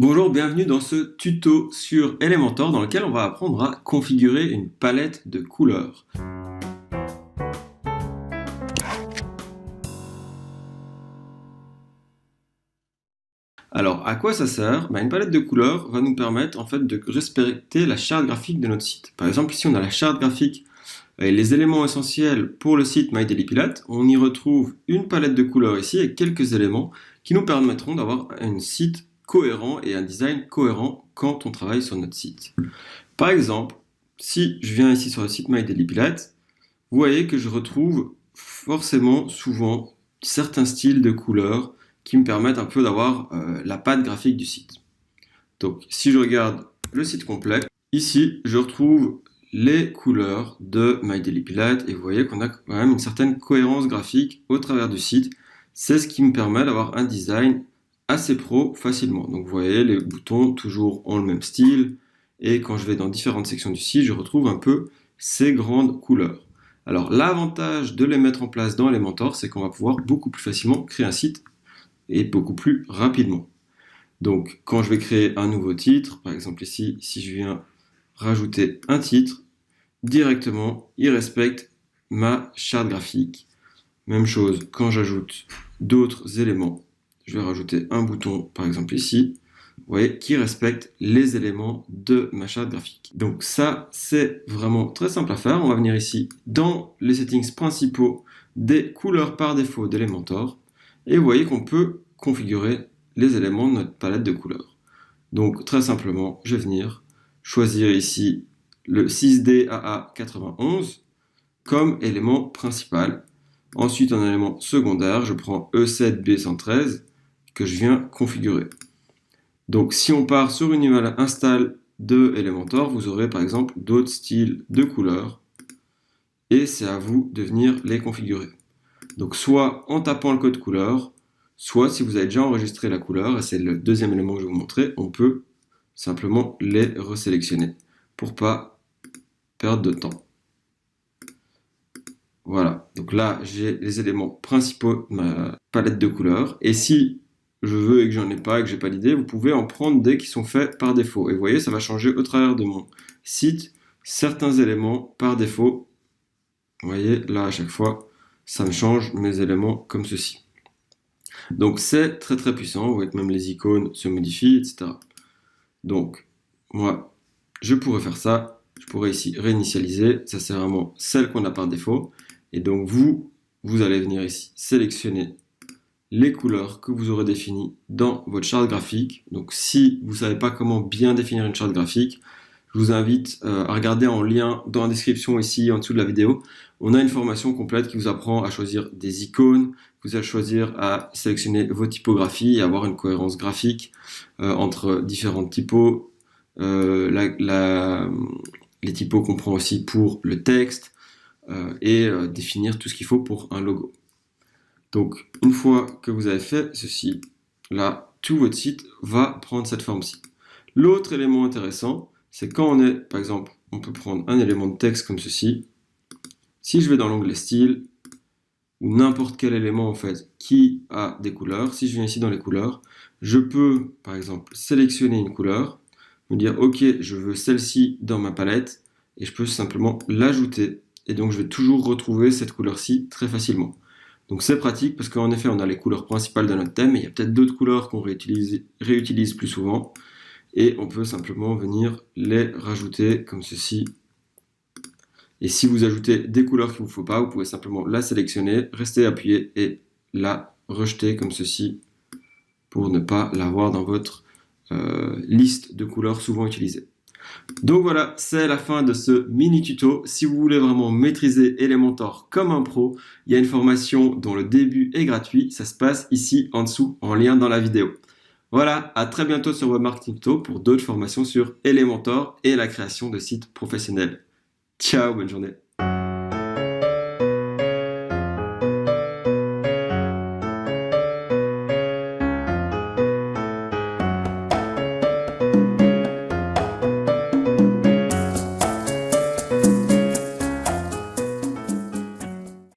Bonjour, bienvenue dans ce tuto sur Elementor dans lequel on va apprendre à configurer une palette de couleurs. Alors, à quoi ça sert? Une palette de couleurs va nous permettre en fait de respecter la charte graphique de notre site. Par exemple, ici on a la charte graphique et les éléments essentiels pour le site MyDailyPilate. On y retrouve une palette de couleurs ici et quelques éléments qui nous permettront d'avoir un site cohérent et un design cohérent quand on travaille sur notre site. Par exemple, si je viens ici sur le site MyDailyPilate, vous voyez que je retrouve forcément souvent certains styles de couleurs qui me permettent un peu d'avoir la patte graphique du site. Donc si je regarde le site complet, ici je retrouve les couleurs de MyDailyPilate et vous voyez qu'on a quand même une certaine cohérence graphique au travers du site. C'est ce qui me permet d'avoir un design assez pro facilement. Donc vous voyez, les boutons toujours ont le même style et quand je vais dans différentes sections du site, je retrouve un peu ces grandes couleurs. Alors l'avantage de les mettre en place dans Elementor, c'est qu'on va pouvoir beaucoup plus facilement créer un site et beaucoup plus rapidement. Donc quand je vais créer un nouveau titre, par exemple ici, si je viens rajouter un titre, directement il respecte ma charte graphique. Même chose quand j'ajoute d'autres éléments. Je vais rajouter un bouton, par exemple ici, vous voyez, qui respecte les éléments de ma charte graphique. Donc ça, c'est vraiment très simple à faire. On va venir ici dans les settings principaux des couleurs par défaut d'Elementor. Et vous voyez qu'on peut configurer les éléments de notre palette de couleurs. Donc très simplement, je vais venir choisir ici le 6D AA91 comme élément principal. Ensuite, en élément secondaire, je prends E7B113 que je viens configurer. Donc si on part sur une nouvelle install de Elementor, vous aurez par exemple d'autres styles de couleurs et c'est à vous de venir les configurer. Donc soit en tapant le code couleur, soit si vous avez déjà enregistré la couleur, et c'est le deuxième élément que je vais vous montrer, on peut simplement les resélectionner pour pas perdre de temps. Voilà, donc là j'ai les éléments principaux de ma palette de couleurs, et si je veux et que j'en ai pas et que j'ai pas d'idée, vous pouvez en prendre des qui sont faits par défaut. Et vous voyez, ça va changer au travers de mon site certains éléments par défaut. Vous voyez, là à chaque fois, ça me change mes éléments comme ceci. Donc c'est très très puissant, vous voyez que même les icônes se modifient, etc. Donc, moi, je pourrais faire ça, je pourrais ici réinitialiser, ça c'est vraiment celle qu'on a par défaut. Et donc vous allez venir ici sélectionner les couleurs que vous aurez définies dans votre charte graphique. Donc si vous ne savez pas comment bien définir une charte graphique, je vous invite à regarder en lien dans la description ici en dessous de la vidéo. On a une formation complète qui vous apprend à choisir des icônes, vous allez choisir à sélectionner vos typographies et avoir une cohérence graphique entre différentes typos. Les typos qu'on prend aussi pour le texte et définir tout ce qu'il faut pour un logo. Donc, une fois que vous avez fait ceci, là, tout votre site va prendre cette forme-ci. L'autre élément intéressant, c'est quand on est, par exemple, on peut prendre un élément de texte comme ceci. Si je vais dans l'onglet style, ou n'importe quel élément en fait qui a des couleurs, si je viens ici dans les couleurs, je peux, par exemple, sélectionner une couleur, me dire, ok, je veux celle-ci dans ma palette, et je peux simplement l'ajouter. Et donc, je vais toujours retrouver cette couleur-ci très facilement. Donc c'est pratique parce qu'en effet on a les couleurs principales de notre thème, mais il y a peut-être d'autres couleurs qu'on réutilise plus souvent et on peut simplement venir les rajouter comme ceci. Et si vous ajoutez des couleurs qu'il ne vous faut pas, vous pouvez simplement la sélectionner, rester appuyé et la rejeter comme ceci pour ne pas l'avoir dans votre liste de couleurs souvent utilisées. Donc voilà, c'est la fin de ce mini tuto. Si vous voulez vraiment maîtriser Elementor comme un pro, il y a une formation dont le début est gratuit. Ça se passe ici en dessous en lien dans la vidéo. Voilà, à très bientôt sur Web Marketing Tuto pour d'autres formations sur Elementor et la création de sites professionnels. Ciao, bonne journée.